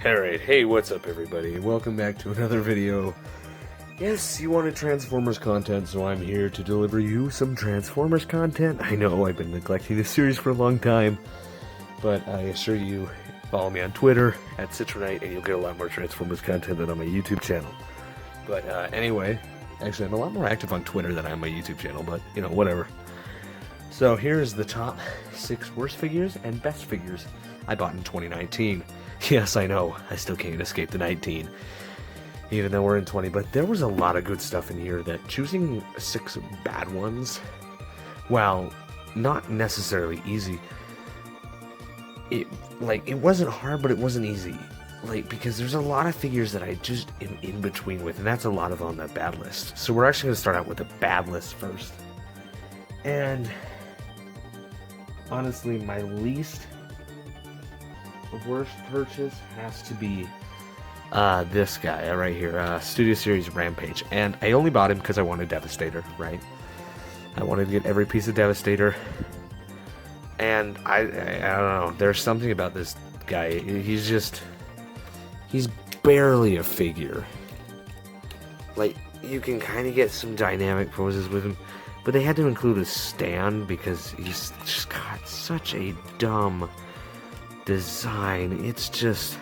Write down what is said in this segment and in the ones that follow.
Alright, hey, what's up everybody? Welcome back to another video. Yes, you wanted Transformers content, so I'm here to deliver you some Transformers content. I know I've been neglecting this series for a long time, but I assure you, follow me on Twitter at Citranite and you'll get a lot more Transformers content than on my YouTube channel. But anyway, actually I'm a lot more active on Twitter than I am on my YouTube channel, but you know, whatever. So here's the top 6 worst figures and best figures I bought in 2019. Yes, I know, I still can't escape the 19, even though we're in 20, but there was a lot of good stuff in here that choosing 6 bad ones, while not necessarily easy, it wasn't hard, but it wasn't easy, because there's a lot of figures that I just am in between with, and that's a lot of on the bad list. So we're actually going to start out with the bad list first, and honestly, my least worst purchase has to be this guy right here, Studio Series Rampage, and I only bought him because I wanted Devastator, right? I wanted to get every piece of Devastator, and I don't know, there's something about this guy, he's barely a figure. You can kind of get some dynamic poses with him, but they had to include a stand because he's just got such a dumb design. It's just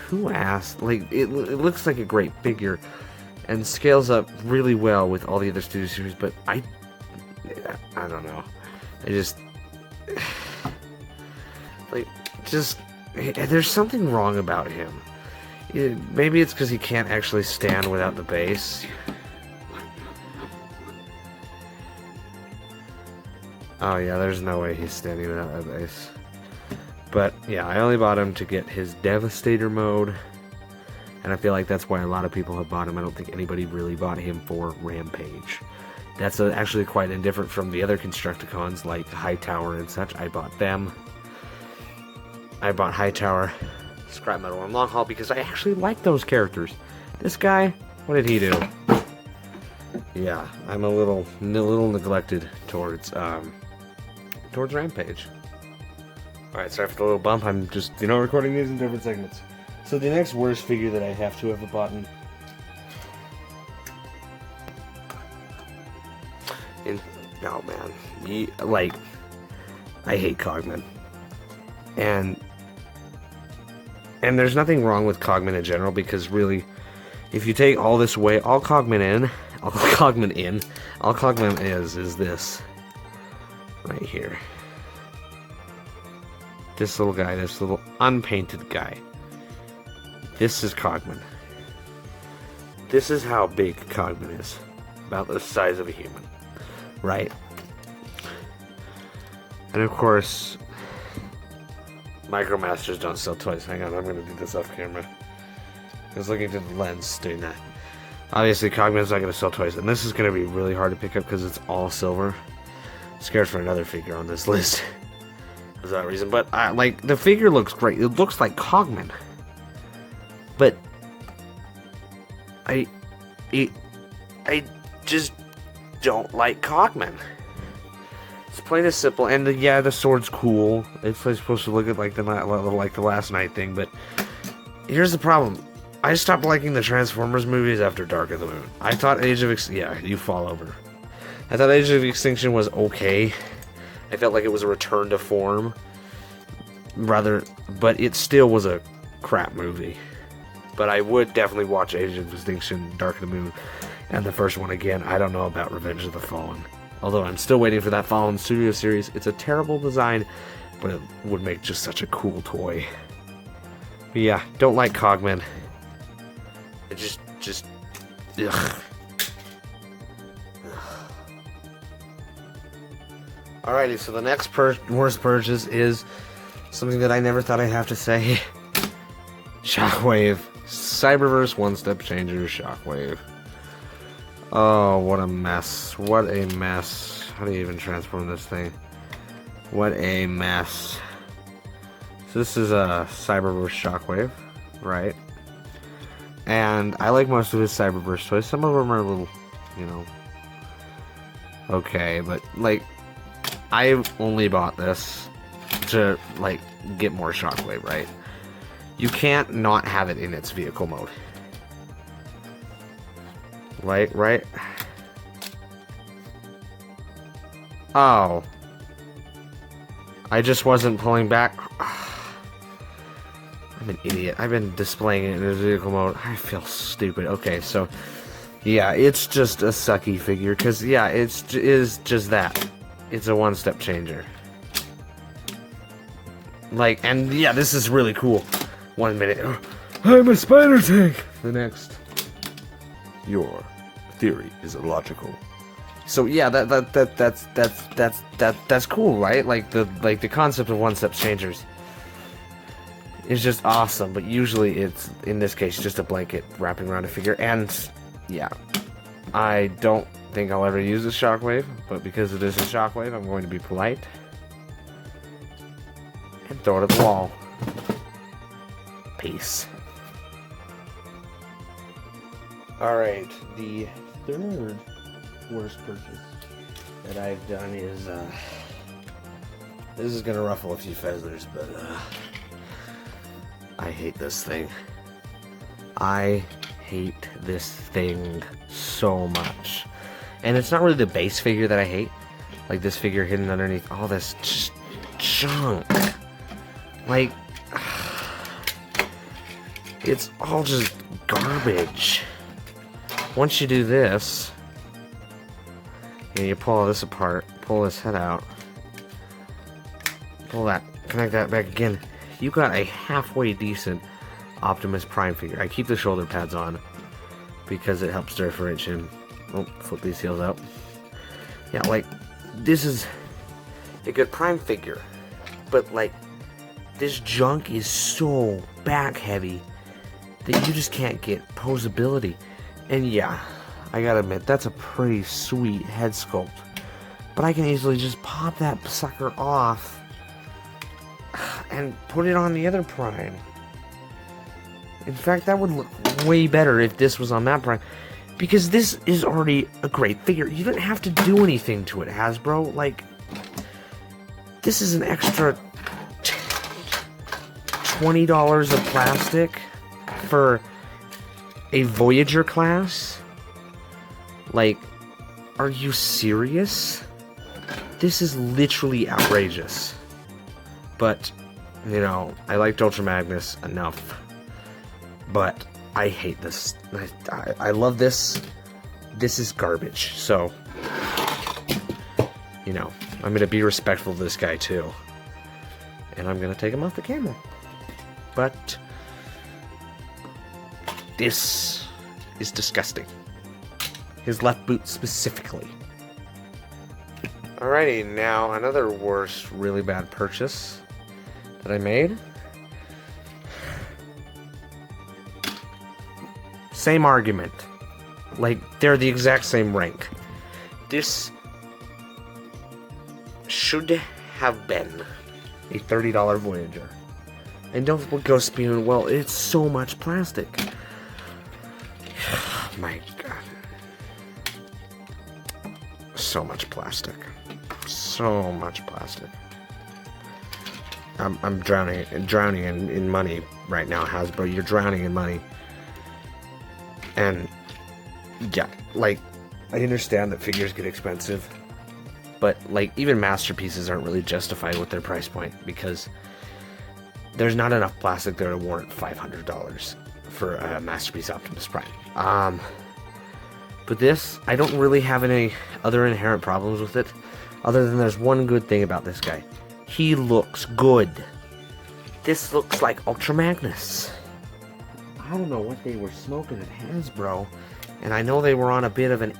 who asked? It looks like a great figure and scales up really well with all the other Studio Series, but I don't know, there's something wrong about him. Maybe it's because he can't actually stand without the base. Oh yeah, there's no way he's standing without that base. But yeah, I only bought him to get his Devastator mode, and I feel like that's why a lot of people have bought him. I don't think anybody really bought him for Rampage. That's actually quite indifferent from the other Constructicons like Hightower and such. I bought them. I bought Hightower, Scrap Metal, and Long Haul because I actually like those characters. This guy, what did he do? Yeah, I'm a little neglected towards Rampage. Alright, sorry for the little bump. I'm just, recording these in different segments. So the next worst figure that I have to have bought oh man, I hate Cogman. And there's nothing wrong with Cogman in general, because really, if you take all this away, all Cogman is this right here. This little guy, this little unpainted guy. This is Cogman. This is how big Cogman is. About the size of a human. Right? And of course, Micromasters don't sell toys. Hang on, I'm going to do this off camera. I was looking to the lens doing that. Obviously, Cogman's not going to sell toys, and this is going to be really hard to pick up because it's all silver. I'm scared for another figure on this list for that reason. But the figure looks great. It looks like Cogman, but I just don't like Cogman. It's plain and simple. And yeah, the sword's cool. It's supposed to look like the Last Night thing. But here's the problem. I stopped liking the Transformers movies after Dark of the Moon. I thought Age of you fall over. I thought Age of Extinction was okay. I felt like it was a return to form, but it still was a crap movie. But I would definitely watch Age of Extinction, Dark of the Moon, and the first one again. I don't know about Revenge of the Fallen, although I'm still waiting for that Fallen Studio Series. It's a terrible design, but it would make just such a cool toy. But yeah, don't like Cogman. It just ugh. Alrighty, so the next worst purchase is something that I never thought I'd have to say. Shockwave. Cyberverse one-step changer Shockwave. Oh, what a mess. What a mess. How do you even transform this thing? What a mess. So this is a Cyberverse Shockwave, right? And I like most of his Cyberverse toys. Some of them are a little, okay, but I only bought this to, like, get more shockwave, right? You can't not have it in its vehicle mode. Right? Oh. I just wasn't pulling back. I'm an idiot. I've been displaying it in its vehicle mode. I feel stupid. Okay, so... yeah, it's just a sucky figure, because, yeah, it is just that. It's a one-step changer. Like, and, yeah, this is really cool. 1 minute, I'm a spider tank! The next, your theory is illogical. So, yeah, that's cool, right? Like, the concept of one-step changers is just awesome, but usually it's, in this case, just a blanket wrapping around a figure, and... yeah, I don't think I'll ever use a shockwave, but because it is a shockwave, I'm going to be polite and throw it at the wall. Peace. Alright, the third worst purchase that I've done is, this is gonna ruffle a few feathers, but, I hate this thing. I hate this thing so much. And it's not really the base figure that I hate. Like this figure hidden underneath all this just junk. Like, it's all just garbage. Once you do this, and you pull all this apart, pull this head out, pull that, connect that back again, you got a halfway decent Optimus Prime figure. I keep the shoulder pads on because it helps differentiate. Oh, flip these heels out. Yeah, like, this is a good Prime figure, but, like, this junk is so back heavy that you just can't get posability. And yeah, I gotta admit, that's a pretty sweet head sculpt, but I can easily just pop that sucker off and put it on the other Prime. In fact, that would look way better if this was on that Prime, because this is already a great figure. You didn't have to do anything to it, Hasbro. Like, this is an extra $20 of plastic for a Voyager class? Like, are you serious? This is literally outrageous. But, you know, I liked Ultra Magnus enough. But I hate this. I love this. This is garbage. So, you know, I'm going to be respectful of this guy too. And I'm going to take him off the camera. But this is disgusting. His left boot specifically. Alrighty, now another worse, really bad purchase that I made. Same argument. Like, they're the exact same rank. This should have been a $30 Voyager. And don't go spewing, well, it's so much plastic. My God. So much plastic. So much plastic. I'm drowning in money right now, Hasbro. You're drowning in money. And, yeah, like, I understand that figures get expensive. But, like, even masterpieces aren't really justified with their price point, because there's not enough plastic there to warrant $500 for a Masterpiece Optimus Prime. But this, I don't really have any other inherent problems with it, other than there's one good thing about this guy. He looks good. This looks like Ultra Magnus. I don't know what they were smoking at Hasbro, and I know they were on a bit of an,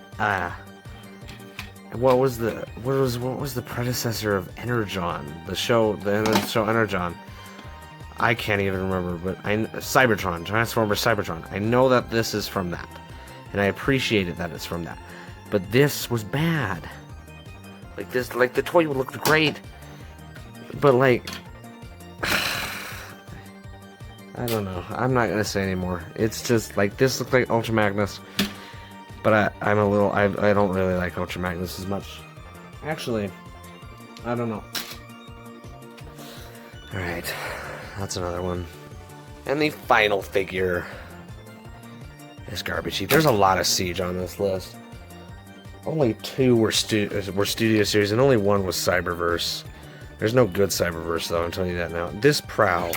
what was the predecessor of Energon? The show Energon. I can't even remember, but Cybertron, Transformers Cybertron. I know that this is from that, and I appreciate it that it's from that. But this was bad. Like this, like the toy looked great, but like, I don't know. I'm not gonna say anymore. It's just like this looked like Ultra Magnus, but I don't really like Ultra Magnus as much. Actually, I don't know. Alright, that's another one. And the final figure is garbage heap. There's a lot of Siege on this list. Only 2 were Studio Series, and only 1 was Cyberverse. There's no good Cyberverse, though, I'm telling you that now. This Prowl.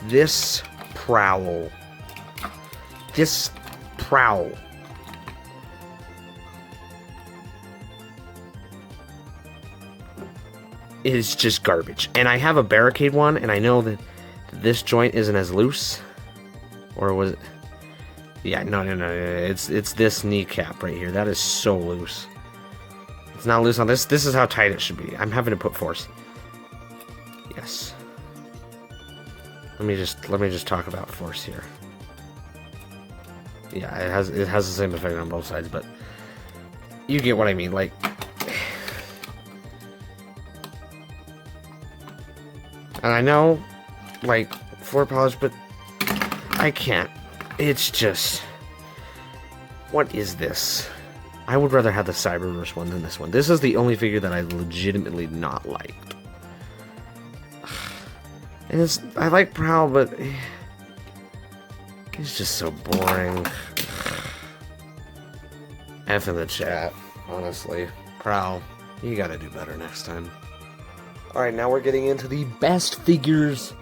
This Prowl. This Prowl. Is just garbage. And I have a Barricade one, and I know that this joint isn't as loose. Or was it? Yeah, no. It's this kneecap right here. That is so loose. It's not loose on this. This is how tight it should be. I'm having to put force. Yes. Let me just talk about force here. Yeah, it has the same effect on both sides, but you get what I mean. Like, and I know, like, floor polish, but I can't. It's just, what is this? I would rather have the Cyberverse one than this one. This is the only figure that I legitimately not liked. And I like Prowl, but he's just so boring. F in the chat, honestly. Prowl, you gotta do better next time. Alright, now we're getting into the best figures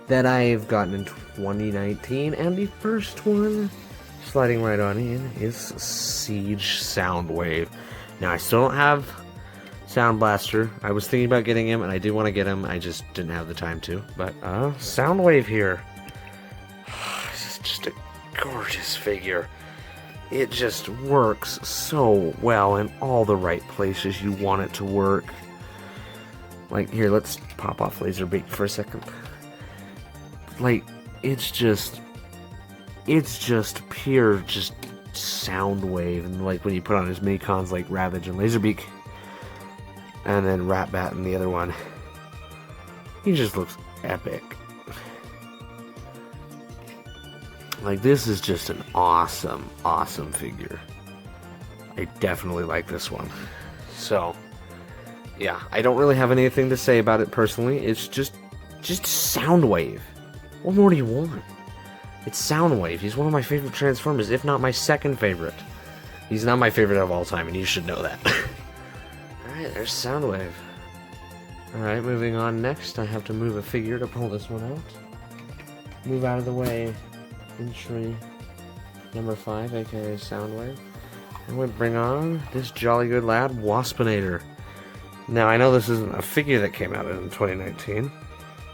that I've gotten in 2019, and the first one, sliding right on in, is Siege Soundwave. Now, I still don't have Sound Blaster. I was thinking about getting him, and I did want to get him, I just didn't have the time to. But, Soundwave here. This is just a gorgeous figure. It just works so well in all the right places you want it to work. Like, here, let's pop off Laserbeak for a second. Like, it's just pure, just Soundwave. And like when you put on his mini-cons like Ravage and Laserbeak, and then Ratbat and the other one, he just looks epic. Like, this is just an awesome, awesome figure. I definitely like this one. So, yeah, I don't really have anything to say about it personally. It's just Soundwave. What more do you want? It's Soundwave. He's one of my favorite Transformers, if not my second favorite. He's not my favorite of all time, and you should know that. Alright, there's Soundwave. Alright, moving on next. I have to move a figure to pull this one out. Move out of the way. Entry number 5, aka Soundwave. And we bring on this jolly good lad, Waspinator. Now, I know this isn't a figure that came out in 2019.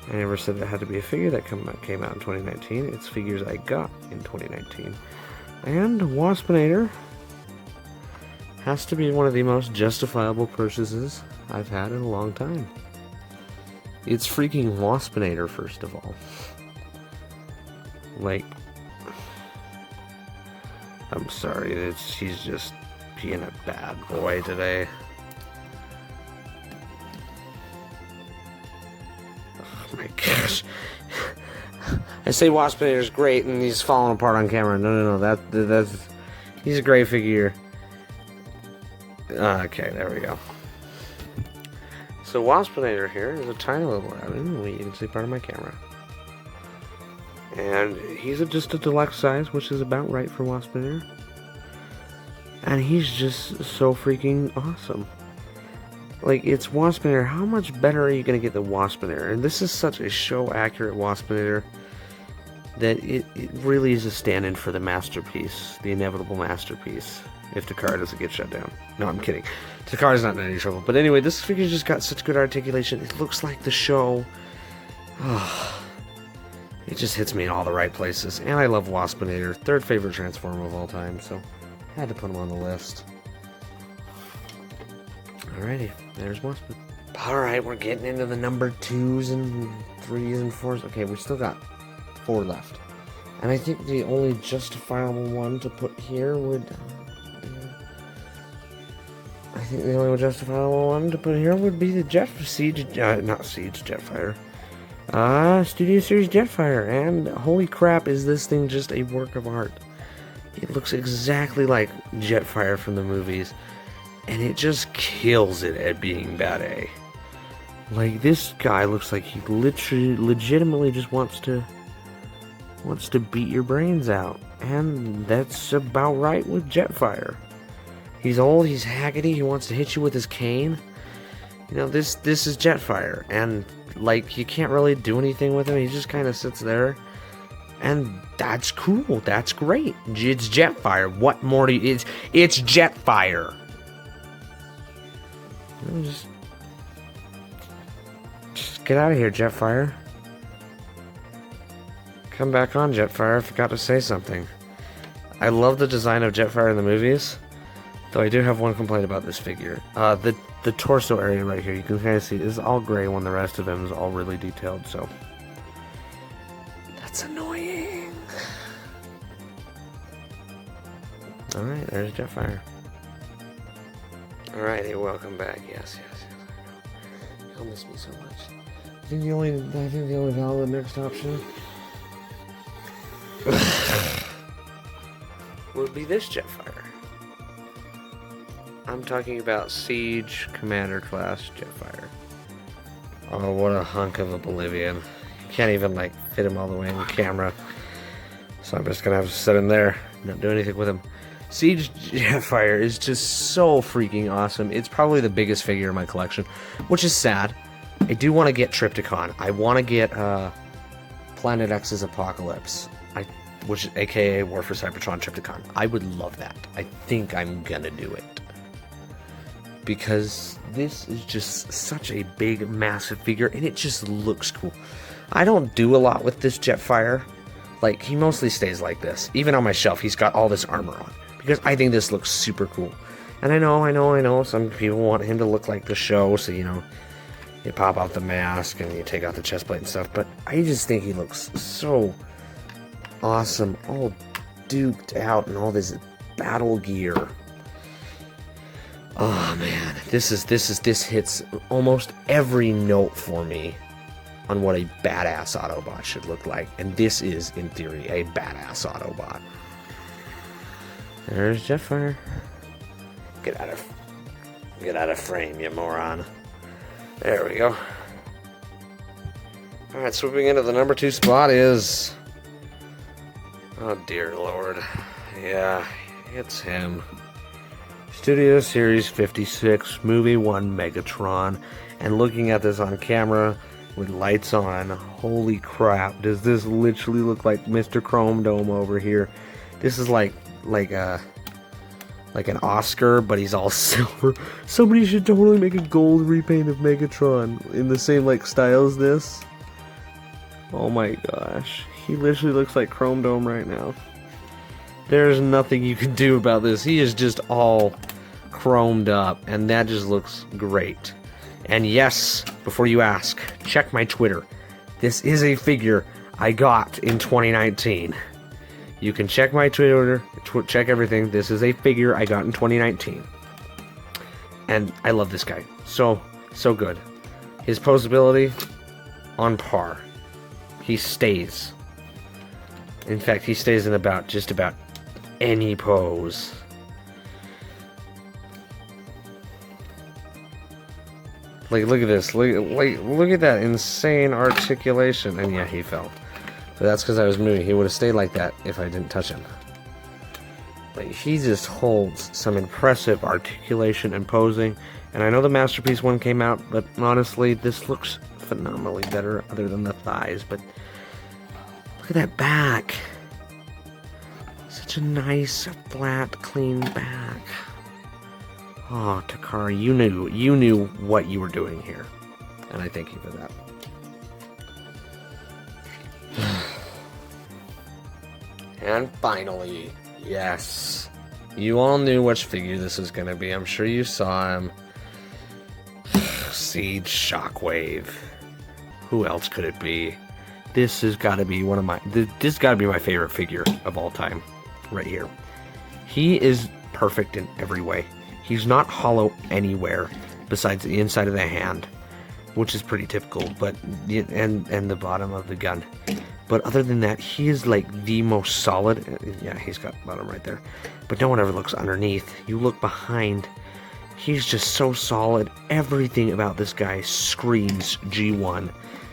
I never said it had to be a figure that came out in 2019. It's figures I got in 2019. And Waspinator has to be one of the most justifiable purchases I've had in a long time. It's freaking Waspinator, first of all. Like, I'm sorry, he's just being a bad boy today. Oh my gosh. I say Waspinator's great and he's falling apart on camera. No, that's he's a great figure. Okay, there we go. So Waspinator here is a tiny little add-in. You can see part of my camera. And he's just a deluxe size, which is about right for Waspinator. And he's just so freaking awesome. Like, it's Waspinator. How much better are you going to get than Waspinator? And this is such a show-accurate Waspinator that it really is a stand-in for the masterpiece, the inevitable masterpiece, if Takara doesn't get shut down. No, I'm kidding. Takara's not in any trouble. But anyway, this figure just got such good articulation. It looks like the show. Oh, it just hits me in all the right places. And I love Waspinator. Third favorite Transformer of all time, so I had to put him on the list. Alrighty, there's Waspinator. Alright, we're getting into the number 2s and 3s and 4s. Okay, we still got 4 left. And I think the only justifiable one to put here would... I think the only justifiable one to put here would be the not Siege Jetfire. Studio Series Jetfire. And holy crap, is this thing just a work of art. It looks exactly like Jetfire from the movies. And it just kills it at being bad A. Like, this guy looks like he legitimately just wants to beat your brains out. And that's about right with Jetfire. He's old, he's haggity, he wants to hit you with his cane. You know, this is Jetfire, and like, you can't really do anything with him. He just kind of sits there, and that's cool. That's great. It's Jetfire. What more do you? It's Jetfire. You know, just get out of here, Jetfire. Come back on, Jetfire. I forgot to say something. I love the design of Jetfire in the movies, though I do have one complaint about this figure. The torso area right here, you can kind of see, is all gray when the rest of him is all really detailed, so that's annoying. Alright, there's Jetfire. Alrighty, welcome back. Yes, I know. You'll miss me so much. I think the only valid next option would be this Jetfire. I'm talking about Siege Commander class Jetfire. Oh, what a hunk of a Bolivian. You can't even, like, fit him all the way in the camera. So I'm just gonna have to set him there. Not do anything with him. Siege Jetfire is just so freaking awesome. It's probably the biggest figure in my collection, which is sad. I do want to get Trypticon. I want to get Planet X's Apocalypse. Which is aka War for Cybertron Trypticon. I would love that. I think I'm gonna do it. Because this is just such a big, massive figure, and it just looks cool. I don't do a lot with this Jetfire. Like, he mostly stays like this. Even on my shelf, he's got all this armor on. Because I think this looks super cool. And I know, some people want him to look like the show, so, you know, you pop out the mask and you take out the chest plate and stuff. But I just think he looks so awesome, all duped out and all this battle gear. Oh man, this hits almost every note for me on what a badass Autobot should look like, and this is, in theory, a badass Autobot. There's Jetfire. Get out of frame, you moron. There we go. All right, swooping into the number 2 spot is, oh dear lord, yeah, it's him. Studio Series 56, Movie 1 Megatron. And looking at this on camera with lights on, holy crap, does this literally look like Mr. Chrome Dome over here? This is like an Oscar, but he's all silver. Somebody should totally make a gold repaint of Megatron in the same like style as this. Oh my gosh, he literally looks like Chrome Dome right now. There's nothing you can do about this. He is just all chromed up, and that just looks great. And yes, before you ask, check my Twitter. This is a figure I got in 2019. You can check my Twitter, check everything. This is a figure I got in 2019. And I love this guy. So good. His posability, on par. He stays. In fact, he stays in just about any pose. Like, look at this. Look at that insane articulation. And yeah, he fell. But that's because I was moving. He would have stayed like that if I didn't touch him. Like, he just holds some impressive articulation and posing. And I know the Masterpiece one came out, but honestly, this looks phenomenally better other than the thighs. But look at that back. Such a nice, flat, clean back. Oh, Takara, you knew what you were doing here. And I thank you for that. And finally, yes, you all knew which figure this was going to be. I'm sure you saw him. Siege Shockwave. Who else could it be? This has got to be this got to be my favorite figure of all time, right here. He is perfect in every way. He's not hollow anywhere besides the inside of the hand, which is pretty typical, but and the bottom of the gun. But other than that, he is like the most solid. Yeah, he's got bottom right there. But no one ever looks underneath. You look behind. He's just so solid. Everything about this guy screams G1.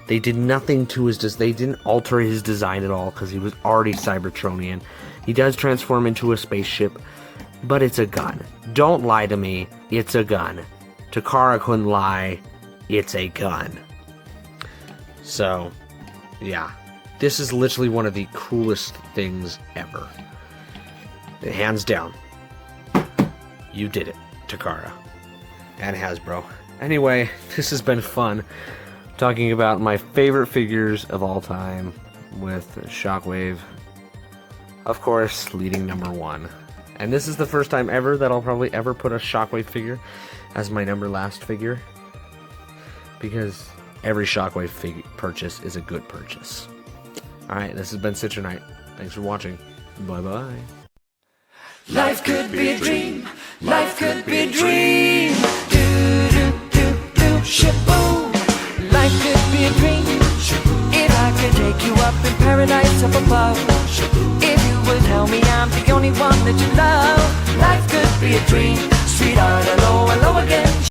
They did nothing to his they didn't alter his design at all because he was already Cybertronian. He does transform into a spaceship, but it's a gun. Don't lie to me. It's a gun. Takara couldn't lie. It's a gun. So, yeah. This is literally one of the coolest things ever. Hands down. You did it, Takara. And Hasbro. Anyway, this has been fun. Talking about my favorite figures of all time with Shockwave, of course, leading number 1. And this is the first time ever that I'll probably ever put a Shockwave figure as my number last figure, because every Shockwave purchase is a good purchase. Alright, this has been Citranite. Thanks for watching. Bye-bye. Life could be a dream. Life could be a dream. Do, Shabom. Life could be a dream. If I could take you up in paradise up above. If you would tell me I'm the only one that you love. Life could be a dream. Sweetheart, hello, hello again.